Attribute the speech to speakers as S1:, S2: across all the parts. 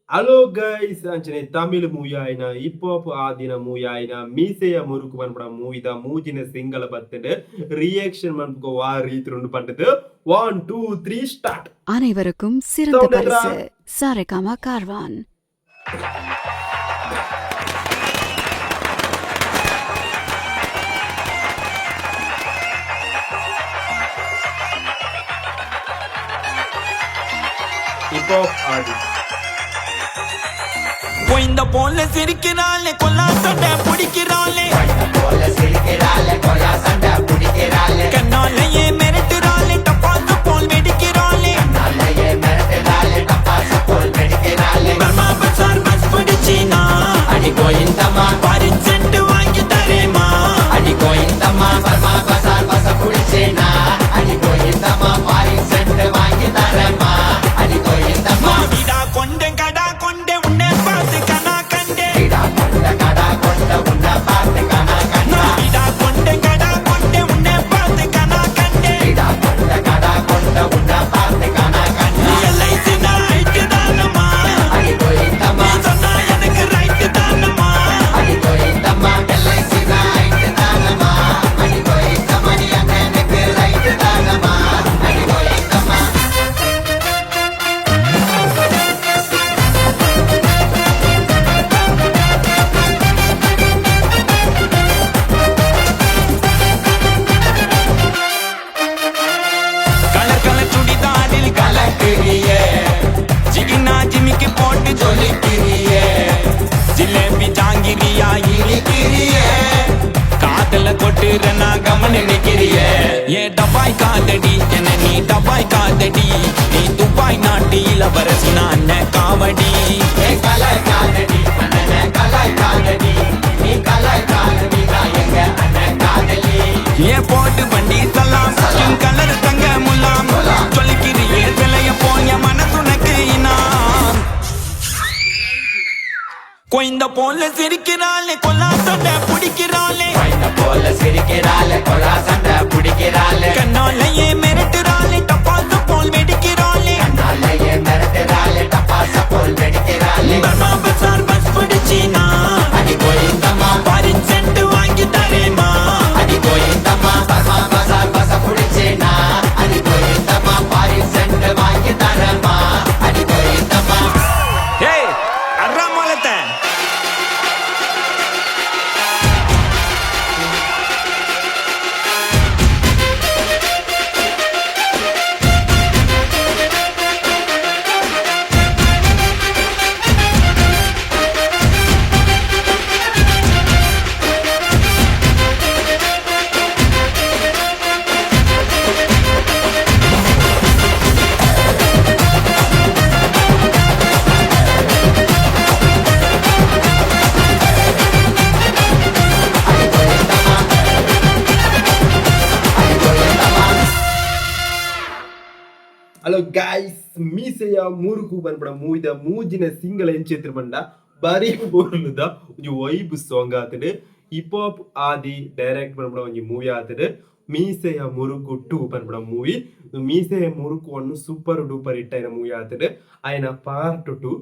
S1: Hello guys ಅಂಚನೆ Tamil movie ಆಯ್ನ hip hop ಆದಿನ ಮೂವಿ ಆಯ್ನ ಮೀಸೆಯ ಮುರುಕು ಮನ್ಪಡ ಮೂವಿದ ಮೂಜಿನ ಸಿಂಗಲ್ ಬರ್ತದೆ ರಿಯಾಕ್ಷನ್ மன்புக்கு வா ரீத் ரெண்டு பண்றது 1 2 3 ஸ்டார்ட்.
S2: அனைவருக்கும் சிறந்த பரிசு சாரேகாமா கார்வான்.
S1: ஹிப் ஹாப் ஆதி
S3: கோயிந்த போல சிரிக்கிறாளே கொல்லா சண்டை பிடிக்கிறாளே கண்ணாலேயே மிரட்டுறாளே டப்பாசு போல் வெடிக்கிறாளே பர்மா பசார் பஸ் பிடிச்சினா அடி கோயிந்தம்மா பாரின் சென்ட் வாங்கி தரேமா அடி கோயிந்தம்மா பர்மா பசார் பஸ் பிடிச்சினா அடி கோயிந்தம்மா பாரின் சென்ட் வாங்கி தரேமா அடி கோயிந்தம்மா விடா கொண்டே கடா கொண்டே உன்னை பார்த்து கனா கண்டே விடா கொண்டே கடா கொண்டே உன்னை பார்த்து கனா கண்டே விடா கொண்டே கடா கொண்டே உன்னை பார்த்து கனா கண்டே விடா கொண்டே கடா கொண்டே உன்னை பார்த்து கனா கண்டே எல்ஐசி ரைட் தானம்மா அடி கோயிந்தம்மா சொன்னா எனக்கு ரைட் தானம்மா அடி கோயிந்தம்மா எல்ஐசி ரைட் தானம்மா அடி கோயிந்தம்மா நீ எனக்கு ரைட் தானம்மா அடி கோயிந்தம்மா கலர் கலர் சுடிதாரில் கலக்கிறியே ஜிகினா ஜிமிக்கு போட்டு ஜொலிக்கிறியே ஜிலேபி ஜாங்கிரியா இனிக்கிறியே காதல கொட்டுற நான் கமன் நிக்கிறியே ஏ டபாய் காதடி என்ன நீ டபாய் காதடி நீ துபாய் நாட்டு இளவரசி நான் காவடி ஏ கலாய் காதடி அண்ணன் கலாய் காதடி நீ கலாய் காதடி நான் எங்க அண்ணன் காதலி ஏ போட்டு வண்டி சலாம் கலர் தங்க முலாம் சொல்லிக்கிறியே சிலைய போய மனசுனக்கு இனாம் கொய்ந்த போல சிரிக்கிறாளே கொல்லா சண்டை பிடிக்கிறாளே கொய்ந்த போல சிரிக்கிறாளே கொல்லா சண்டை பிடிக்கிறாளே கண்ணாலேயே மிரட்டுறாளே டப்பாசு போல் வெடிக்கிறாளே கண்ணாலேயே மிரட்டுறாளே டப்பாசு போல் வெடிக்கிறாளே பர்மா பசார் பஸ் பிடிச்சினா அடி கோயிந்தம்மா பாரின் சென்ட் வாங்கி தரேமா அடி கோயிந்தம்மா பர்மா பசார் பஸ் பிடிச்சினா அடி கோயிந்தம்மா பாரின் சென்ட் வாங்கி தரேமா அடி கோயிந்தம்மா ஏய் அர்ரா மலத்தை
S1: హలో గైస్ మీసెయ మురుకు మన్పడ మూవిದ ಮೂಜಿನ ಸಿಂಗಲ್ ಏನ್ ಚಿತ್ರ ಬಂಡ ಬರೀ ಬೋರ್ಲುದ ಒಂಜಿ ವೈಬ್ ಸಾಂಗ್ ಆತಡೆ ಹಿಪ್ ಹಾಪ್ ಆದಿ ಡೈರೆಕ್ಟ್ ಮನ್ಪಡ ಒಂಜಿ ಮೂವಿ ಆತಡೆ ಮೀಸೆಯ ಮುರುಕು 2 ಪನ್ಪಡ ಮೂವಿ ಮೀಸೆಯ ಮುರುಕು ಅನ್ನು ಸೂಪರ್ ಡೂಪರ್ ಹಿಟ್ ಆಯ್ನ ಮೂವಿ ಆತಡೆ ಆಯ್ನ ಪಾರ್ಟ್ 2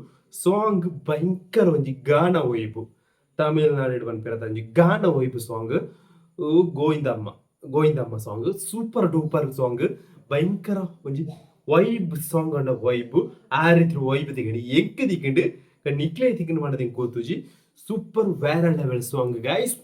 S1: ಸಾಂಗ್ ಭಯಂಕರ ಒಂಜಿ ಗಾನ ವೈಬ್ ತಮಿಳ್ನಾಡು ಪನ್ಪಿರತ ಒಂಜಿ ಗಾನ vibe song Govindamma Govindamma song super duper song ಭಯಂಕರ ಒಂಜಿ ವೈಬ್ ಸಾಂಗ್ ಅಂಡ ವೈಬ್ ಆ ರೀತಿ ವೈಬ್ ತೆಗಂಡು ಎಂಕ್ ದಿಕ್ಕಂಡು ನಿಕ್ಲೆ ತಿಕ್ಕಂಡು ಮಾಡೋದು ಹೆಂಗೆ ಕೂತುಜಿ ಸೂಪರ್ ವ್ಯಾರ ಲೆವೆಲ್ ಸಾಂಗ್ ಗೈಸ್.